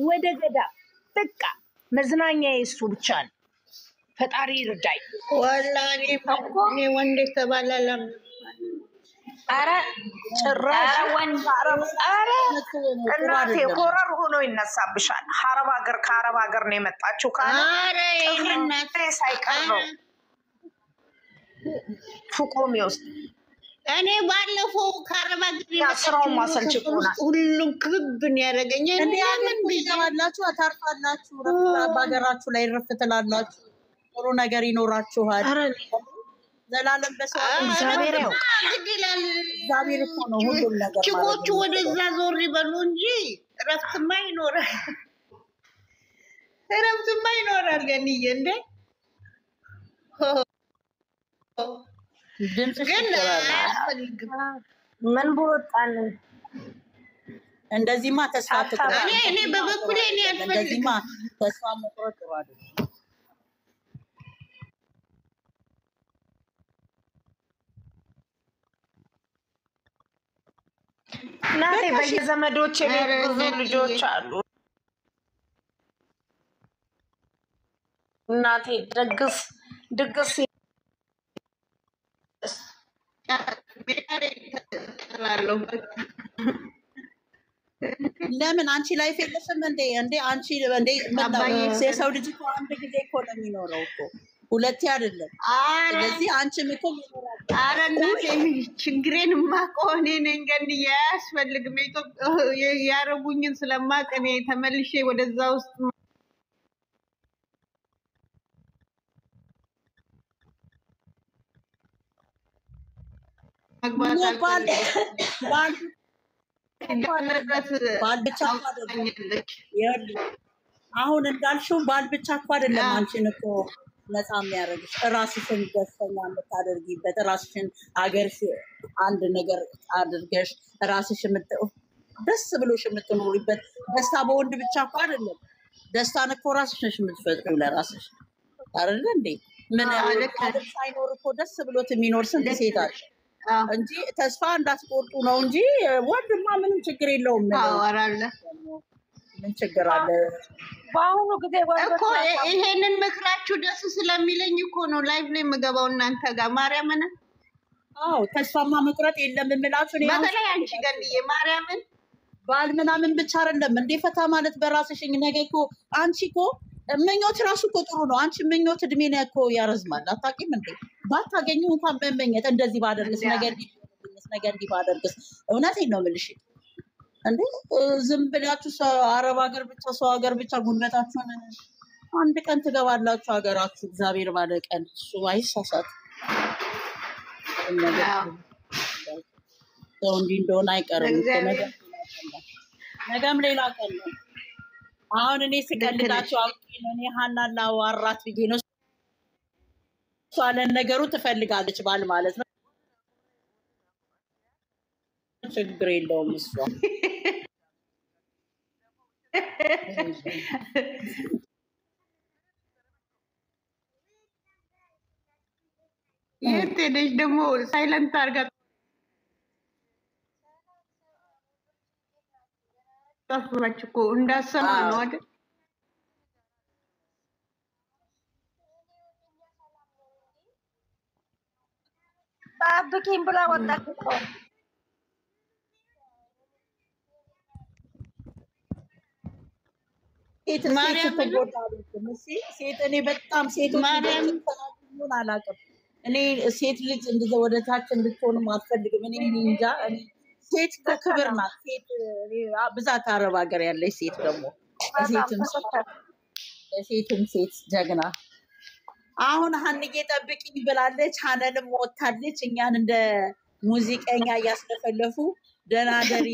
ወደ ገዳም በቃ መዝናኛ የሱ ብቻ ነው ፈጣሪ ይርዳይ ወላሂ እኔ ወንድ ተባላለም አረ ጭራሽ አረ እናቴ ኮረር ሆኖ ይነሳብሻል ከአረብ ሀገር ነው የመጣችው ካለ አረ እናቴ ሳይቀር ነው ፉቆም ይወስድ እኔ ባለፈው ከአረብ ሀገር ያስራው ማሰልችቁና ሁሉም ክብብን ያደረገኝ እንዴ ምን ቢያዋላችሁ አታርፋላችሁ በሀገራችሁ ላይ ረፍትላላችሁ ጥሩ ነገር ይኖራችኋል ዘላለም በሰው እግዚአብሔር እኮ ነው ሁሉም ነገር ችኮቹ ወደዛ ዞር ይበሉ እንጂ ረፍትማ ይኖራል ገንዬ እንዴ ግን ምን ቦጣን እንደዚህማ ተስፋ ትቆርጥ እኔ በበኩሌ እኔ አልፈልግም እንደዚህማ ተስፋ መቁረጥ አይደል ናቴ በየዘመዶቼ ቤት ብዙ ልጆች አሉ እናቴ ድግስ ለምን አንቺ ላይፍ የለሽም እንዴ አንቺ እንዴ የሰው ልጅ እኮ አንድ ጊዜ እኮ ነው የሚኖረው እኮ ሁለቴ አይደለም ስለዚህ አንቺም እኮ አረናቴ ችግሬን ማቆኔ ነኝ ገንዬ ያስፈልግም ያረጉኝን ስለማቅ እኔ ተመልሼ ወደዛ ውስጥ አሁን እንዳልሽው ባል ብቻ እኮ አይደለም አንቺን እኮ ነፃ የሚያደርግሽ ራስሽን ደስተኛ የምታደርጊበት ራስሽን አገርሽ አንድ ነገር አድርገሽ ራስሽ ደስ ብሎሽ የምትኖሪበት ደስታ በወንድ ብቻ እኮ አይደለም ደስታን እኮ ራስሽ ነሽ የምትፈጥሪው ለራስሽ አይደል እንዴ ምን ሳይኖር እኮ ደስ ብሎት የሚኖር ስንት ሴት አለ እንጂ ተስፋ እንዳትቆርጡ ነው እንጂ ወንድማ ምንም ችግር የለውም አወራለ ምን ችግር አለ በአሁኑ ጊዜ እኮ ይሄንን ምክራችሁ ደስ ስለሚለኝ እኮ ነው ላይቭ ላይ የምገባው እናንተ ጋር ማርያምን አዎ ተስፋማ መቁረጥ የለም የምላችሁ ነው በተለይ አንቺ ገንዬ ማርያምን ባል ምናምን ብቻ አይደለም እንደ ፈታ ማለት በራስሽ ነገ እኮ አንቺ እኮ ምኞት ራሱ እኮ ጥሩ ነው አንቺ ምኞት እድሜን እኮ ያረዝማል አታውቂም እንዴ ባታገኙ እንኳን በመኘት እንደዚህ ባደርግስ ነገር እንዲህ ባደርግስ እውነቴን ነው የምልሽ እንዴ ዝም ብላችሁ አረብ ሀገር ብቻ ሰው ሀገር ብቻ ጉልበታችሁን አንድ ቀን ትገባላችሁ ሀገራችሁ እግዚአብሔር ባለቀን እሱ አይሳሳት ሰው እንዲህ እንደሆነ አይቀርም ነገም ሌላ ቀን ነው አሁን እኔ ስቀልዳቸው አውቄ ነው እኔ ሀናን ላዋራት ብዬ ነው እሷ ለነገሩ ትፈልጋለች ባል ማለት ነው ችግር የለውም እሷ የት ሄደሽ ደግሞ ሳይለንት አድርጋ ጠፋች እኮ እንዳሰማ ነው አይደል ጠብቂኝ ብላ ወጣች እኮ ሴት እኔ በጣም ሴቶች ማርያምን አላውቅም እኔ ሴት ልጅ እንደዛ ወደታች እንድትሆንም አልፈልግም እኔ እንጃ ሴት ክብር ናት ሴት ብዛት አረብ ሀገር ያለች ሴት ደግሞ ሴትም ሴት ጀግና አሁን ሀንዬ ጠብቂኝ ብላለች ሀነንም ወታለች እኛን እንደ ሙዚቀኛ እያስለፈለፉ ደህና ደሪ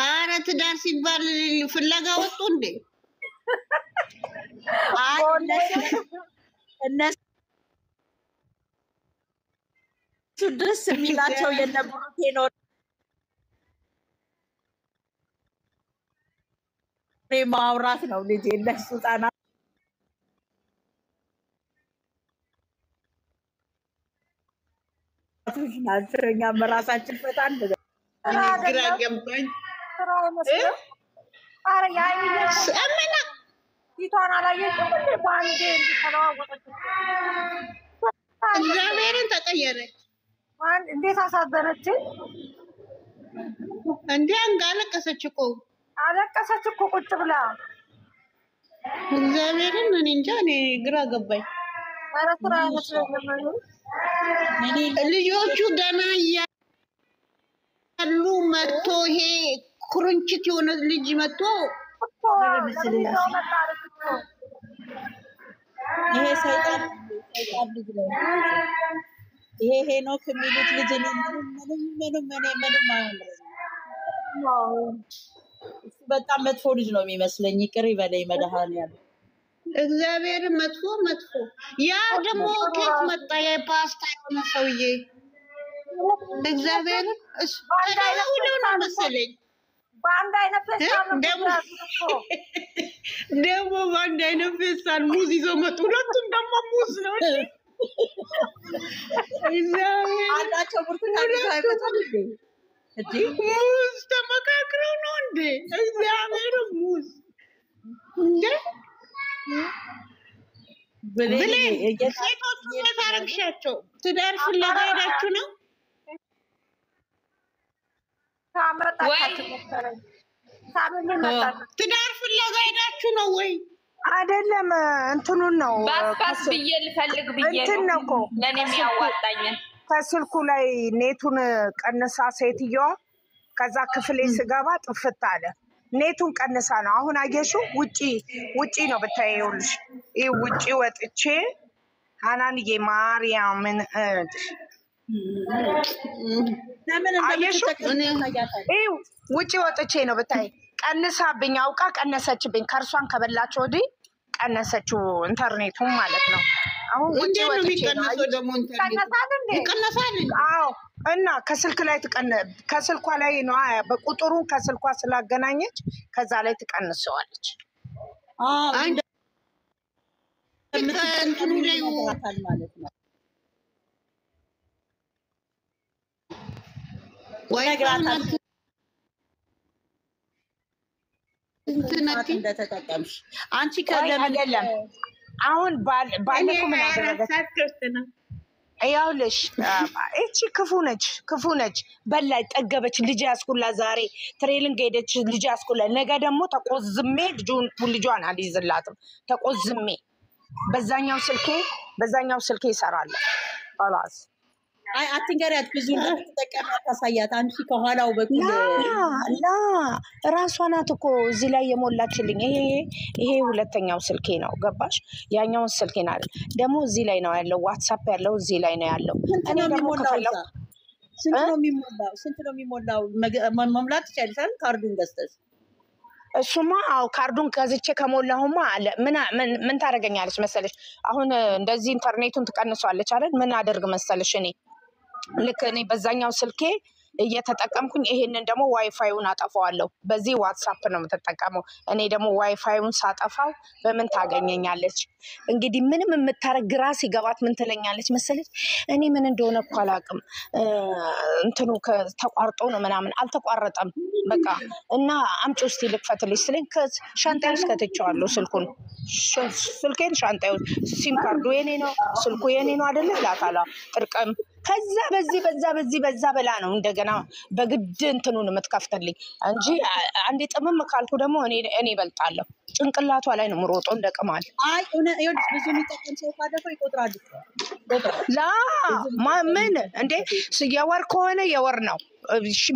ኧረ ትዳር ሲባል ፍለጋ ወጡ እንዴ እነሱ ደስ የሚላቸው የነበሩት ነው ማውራት ነው ልጅ እነሱ ህጻናት ናቸው። እኛም በራሳችን በጣም ግራ ገባኝ። ኧረ የሀይሚዬ ፊቷን አላየሽም እንዴ? በአንዴ ተለዋወጠች። እግዚአብሔርን ተቀየረች። እንዴት አሳዘነችኝ እንዴ! አለቀሰች እኮ አለቀሰች እኮ ቁጭ ብላ። እግዚአብሔርን እኔ እንጃ፣ እኔ ግራ ገባኝ። ኧረ ስራ አይመስለኝም። ልጆቹ ገና እያሉ መጥቶ ይሄ ኩርንችት የሆነ ልጅ መጥቶ ይሄ ሰይጣን ልጅ ነው። ይሄ ሄኖክ የሚሉት ልጅ ምንም በጣም መጥፎ ልጅ ነው የሚመስለኝ። ይቅር ይበለኝ መድኃኒዓለም። እግዚአብሔር መጥፎ ያ ደግሞ ኬት መጣ? የፓስታ የሆነ ሰውዬ እግዚአብሔር ነው መሰለኝ። በአንድ አይነት ደግሞ በአንድ አይነት ፌስታል ሙዝ ይዘው መጡ። ሁለቱም ደግሞ ሙዝ ነው። አንዳቸው ብርቱካን ሳይመጣል እንዴ ሙዝ ተመካክረው ነው እንዴ? እግዚአብሔር ሙዝ እንዴ ሴቶቹ የታረግሻቸው ትዳር ፍለጋ ሄዳችሁ ነው ትዳር ፍለጋ ሄዳችሁ ነው ወይ? አይደለም እንትኑን ነው ባስ ብዬ ልፈልግ ብዬ እንትን ነው እኮ ለኔ የሚያዋጣኝን ከስልኩ ላይ ኔቱን ቀንሳ ሴትዮዋ። ከዛ ክፍሌ ስገባ ጥፍት አለ። ኔቱን ቀንሳ ነው። አሁን አየሽው? ውጪ ነው ብታይ። ይኸውልሽ ይሄ ውጪ ወጥቼ ሀናንዬ ማርያምን ውጪ ወጥቼ ነው ብታይ። ቀንሳብኝ አውቃ ቀነሰችብኝ። ከእርሷን ከበላች ወዲህ ቀነሰችው ኢንተርኔቱን ማለት ነው። አሁን ውጪ ወጥቼ ይቀነሳል። አዎ እና ከስልክ ላይ ከስልኳ ላይ ነው በቁጥሩን ከስልኳ ስላገናኘች ከዛ ላይ ትቀንሰዋለች። እንትኑ ላይ ማለት ነው እንደተጠቀምሽ አንቺ አይደለም። አሁን ባለፈው ምን አደረገች? ያውልሽ እቺ ክፉ ነች። በላይ ጠገበች። ልጅ ያስኩላ ዛሬ ትሬሊንግ ሄደች። ልጅ ያስኩላ ነገ ደግሞ ተቆዝሜ ልጇን አልይዝላትም። ተቆዝሜ በዛኛው ስልኬ ይሰራል። خلاص አይ አትንገሪያት። ብዙ እንደምትጠቀም አታሳያት። አንቺ ከኋላው በኩል ላ ራሷ ናት እኮ እዚህ ላይ የሞላችልኝ። ይሄ ሁለተኛው ስልኬ ነው። ገባሽ? ያኛውን ስልኬን አይደል ደግሞ እዚህ ላይ ነው ያለው። ዋትስአፕ ያለው እዚህ ላይ ነው ያለው። እኔ ደግሞ ከፈለው ስንት ነው የሚሞላው? መሙላት ትችያለሽ ካርዱን ገዝተሽ። እሱማ አዎ ካርዱን ገዝቼ ከሞላሁማ አለ ምን ታደርገኛለች መሰለሽ? አሁን እንደዚህ ኢንተርኔቱን ትቀንሷለች አይደል? ምን አደርግ መሰለሽ? ልክ እኔ በዛኛው ስልኬ እየተጠቀምኩኝ ይሄንን ደግሞ ዋይፋዩን አጠፋዋለሁ። በዚህ ዋትስአፕ ነው የምትጠቀመው። እኔ ደግሞ ዋይፋዩን ሳጠፋው በምን ታገኘኛለች? እንግዲህ ምንም የምታረግ ግራ ሲገባት ምን ትለኛለች መሰለች? እኔ ምን እንደሆነ እኮ አላውቅም። እንትኑ ተቋርጦ ነው ምናምን። አልተቋረጠም በቃ እና አምጪ ውስጥ ልክፈትልሽ ስለኝ ሻንጣዬ ውስጥ ከተቸዋለሁ። ስልኬን ሻንጣዬ ውስጥ ሲም ካርዱ የኔ ነው፣ ስልኩ የኔ ነው አይደለ እላታለሁ። ጥርቅም ከዛ በዛ በላ ነው እንደገና በግድ እንትኑን የምትከፍትልኝ እንጂ አንዴ ጥምም ካልኩ ደግሞ እኔ እበልጣለሁ። ጭንቅላቷ ላይ ነው የምሮጠው እንደቅማል። አይ ብዙ የሚጠቀም ሰው ካለ ይቆጥራል። ምን እንዴ የወር ከሆነ የወር ነው።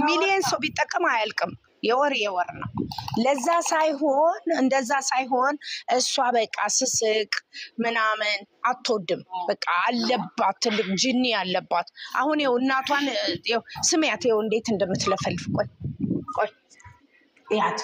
ሚሊየን ሰው ቢጠቀም አያልቅም። የወር ነው። እንደዛ ሳይሆን እሷ በቃ ስስቅ ምናምን አትወድም። በቃ አለባት ትልቅ ጅኒ አለባት። አሁን ይኸው እናቷን ስሚያት፣ ይኸው እንዴት እንደምትለፈልፍ። ቆይ ያት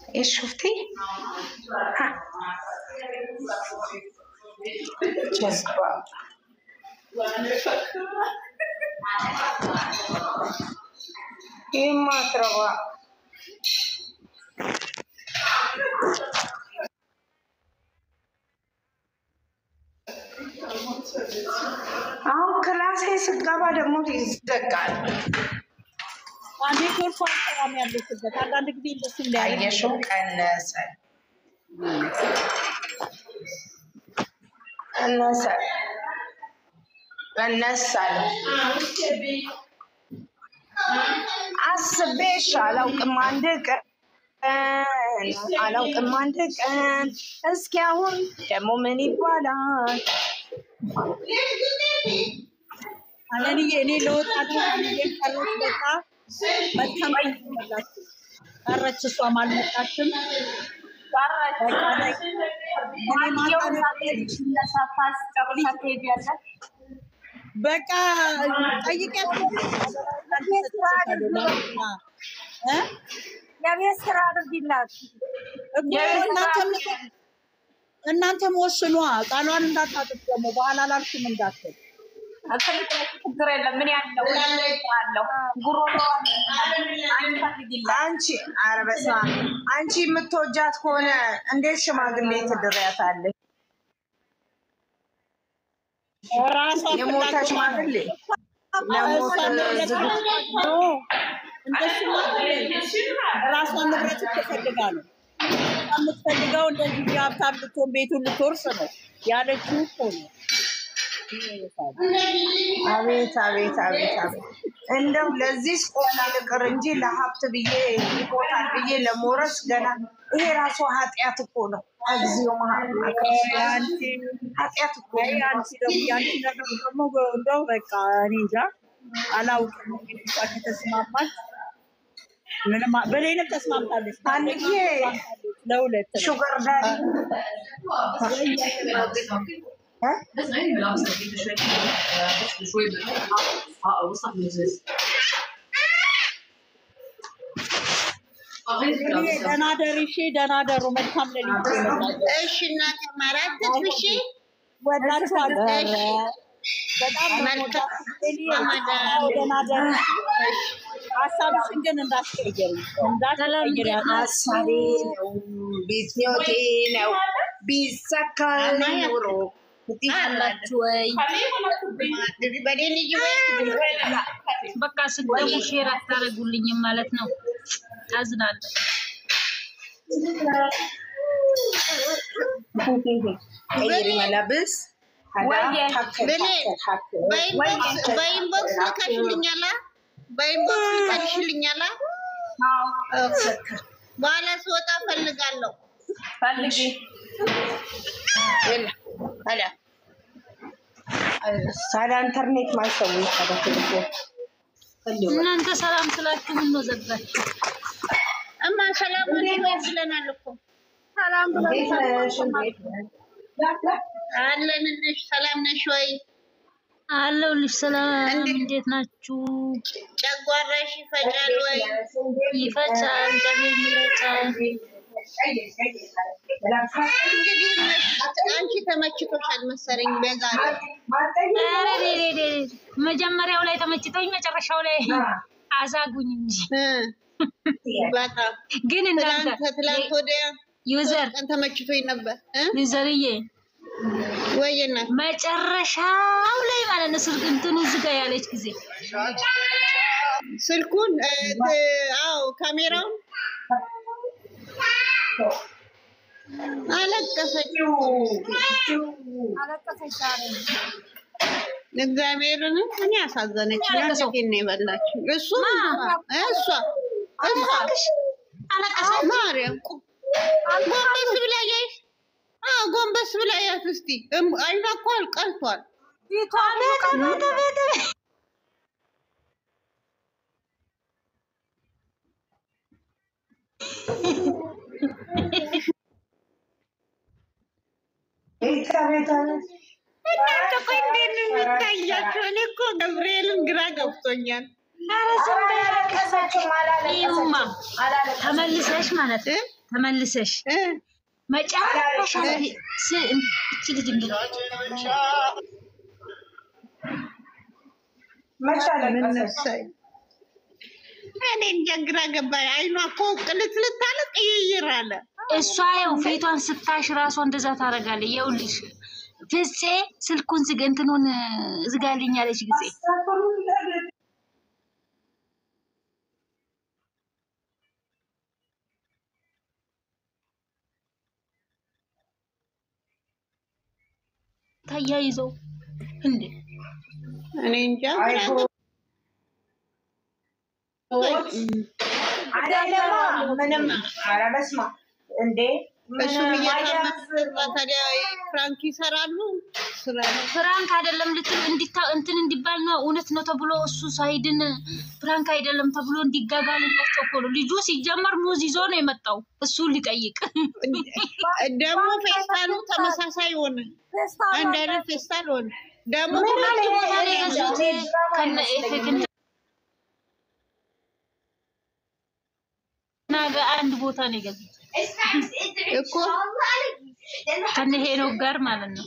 ايش شفتي؟ ها جذبة ايه ما تروى አሁን ክላሴ ስትገባ ደግሞ ይዘጋል። አንዴ ኮርፋ ሰላም ያለችበት አንዳንድ ጊዜ እንደሱ እንዳያየ አየሽው ቀነሰ ቀነሰ ቀነሳል። አስቤሽ አላውቅም አንድ ቀን አላውቅም አንድ ቀን እስኪ አሁን ደግሞ ምን ይባላል? አለንዬ እኔ ለወጣ አድርጌ ቀረች በቃ መልካም ይላችሁ ቀረች እሷም አልመጣችም ቀረች በቃ ላይ እኔ በቃ ጠይቂያት የቤት ስራ አድርጊላት እናንተም ወስኗ ቃሏን እንዳታጥፍ ደግሞ በኋላ አላልኩም እንዳትል ችግር የለም ምን ያለው አለው ጉሮሮ አንቺ ኧረ በስመ አብ አንቺ የምትወጃት ከሆነ እንዴት ሽማግሌ ትድሪያታለሽ? የሞተ ሽማግሌ ለሞተ እንደሱ ራሷን ንብረት ትፈልጋ ነው የምትፈልገው እንደዚህ ሀብታም ልትሆን ቤቱን ልትወርስ ነው ያለችው እኮ ነው። አቤት አቤት አቤት አቤት እንደው ለዚህ ቆላ ልቅር እንጂ ለሀብት ብዬ ይቦታል ብዬ ለሞረስ ገና ይሄ ራሱ ኃጢአት እኮ ነው። እግዚኦ መሐረነ ክርስቶስ ኃጢአት እኮ አንቺ ደግሞ እንደው በቃ እኔ እንጃ አላውቅም። ከተስማማች ምንም በሌለም ተስማምታለች። አንዬ ለሁለት ሹገር ዳዲ بس ما هي بالعكس بدي شوي اوسط من الزيت ደህና ደሪ እሺ ደህና ደሩ መልካም ሌሊት እሺ እናቴ ማራት ትፍሺ ወዳችኋለሁ በጣም ደህና ደሪ ሀሳብሽን ግን እንዳትቀይሪ ሀሳቤ ነው ቢዝኞቴ ነው ቢሳካል ኑሮ አላችሁ ወይ በቃ ስደቡ ሼር አታረጉልኝም ማለት ነው። አዝናለሁ። ቀይሪ መላብስ በኢንቦክስ ልከሽልኛላ በኋላ ስወጣ ፈልጋለሁ ፈልጊ هلا هلا انترنت ما يسوي هذا تليفون እናንተ ሰላም ስላችሁ ምን ነው ዘጋችሁ? እማ ሰላም ብለናል እኮ ሰላም አለንልሽ። ሰላም ነሽ ወይ? አለሁልሽ። ሰላም እንዴት ናችሁ? ጨጓራሽ ይፈጫል ወይ? ይፈጫል፣ ደሜም ይረጫል። አንቺ ተመችቶሻል መሰለኝ በዛሬ መጀመሪያው ላይ ተመችቶኝ መጨረሻው ላይ አዛጉኝ እንጂ በጣም ግን እናንተ ትላንት ወዲያ ዩዘር ቀን ተመችቶኝ ነበር። ዩዘርዬ ወይና መጨረሻው ላይ ማለት ነው ስልክ እንትኑ ዝጋ ያለች ጊዜ ስልኩን አዎ ካሜራው አለቀሰች እግዚአብሔርን እኔ አሳዘነች። ያንቺን ነው የበላችው እሷ አለቀሰች። ማርያም ጎንበስ ብላ ያይሽ ጎንበስ ብላ ያት እስቲ አይኗ እኮ ቀልቷል። እናንተ ቆይ እንዴት ነው የሚታያችሁ? እኔ እኮ ገብርኤልን ግራ ገብቶኛል። ተመልሰሽ ማለት ተመልሰሽ መጨረሻ እቺ ልጅ እንግዲህ እኔ እንጃ ግራ ገባኝ። አይኗ እኮ ቅልትልት አለ ቅይይር አለ። እሷ ያው ፊቷን ስታሽ ራሷ እንደዛ ታደርጋለች። ይኸውልሽ ፍፄ ስልኩን እንትኑን ዝጋልኝ ያለች ጊዜ ታያይዘው እንዴ እኔ እንጃ አይደለም ምንም ኧረ በስመ አብ እንዴ እሱም እየታመሰ ታዲያ ፍራንክ ይሰራሉ። ፍራንክ አይደለም ልትል እንትን እንዲባል ነው እውነት ነው ተብሎ እሱ ሳይድን ፍራንክ አይደለም ተብሎ እንዲጋጋልላቸው እኮ ነው። ልጁ ሲጀመር ሙዝ ይዞ ነው የመጣው እሱ ሊጠይቅ ደግሞ ፌስታሉ ተመሳሳይ ሆነ። አንድ አይነት ፌስታል ሆነ ደግሞ ነገ አንድ ቦታ ነው የገዙት እኮ ከነ ሄኖክ ጋር ማለት ነው።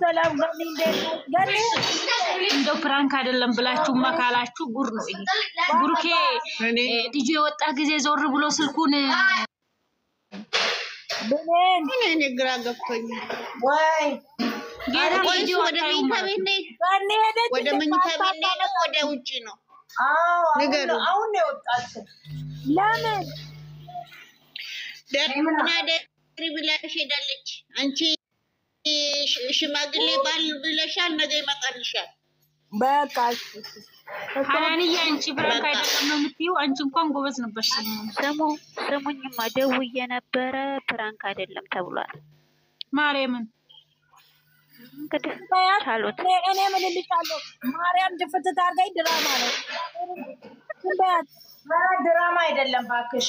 ሰላም ገኒ እንደው ፍራንክ አይደለም ብላችሁ ማካላችሁ ጉር ነው ይሄ። ጉርኬ ልጅ የወጣ ጊዜ ዞር ብሎ ስልኩን ብሌን እኔ ግራ ገብቶኛል። ወይ ጌታ ልጅ ወደ መኝታ ቤት ነይ ገኒ ሄደች ወደ መኝታ ቤት ነይ ነው ወደ ውጪ ነው? አሁን ነው የወጣችው። ለምን ደህና ደሪ ብላሽ ሄዳለች። አንቺ ሽማግሌ ባል ብለሻል፣ ነገ ይመጣልሻል። በቃ ሐናንዬ አንቺ ፍራንክ አይደለም ነው የምትይው? አንቺ እንኳን ጎበዝ ነበርሽ። ስሙኝማ ደውዬ ነበረ ፍራንክ አይደለም ተብሏል። ማርያምን እንግዲህ ቻሉት። እኔ ምን ልልሻለሁ? ማርያም ድፍት ታርገኝ ድራማ ነው። ድራማ አይደለም ባክሽ።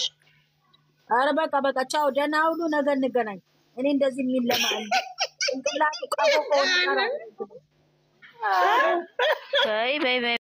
ኧረ በቃ ቻው፣ ደህና ሁሉ፣ ነገ እንገናኝ። እኔ እንደዚህ የሚለማል እንቅላፍ ቀፎ በይ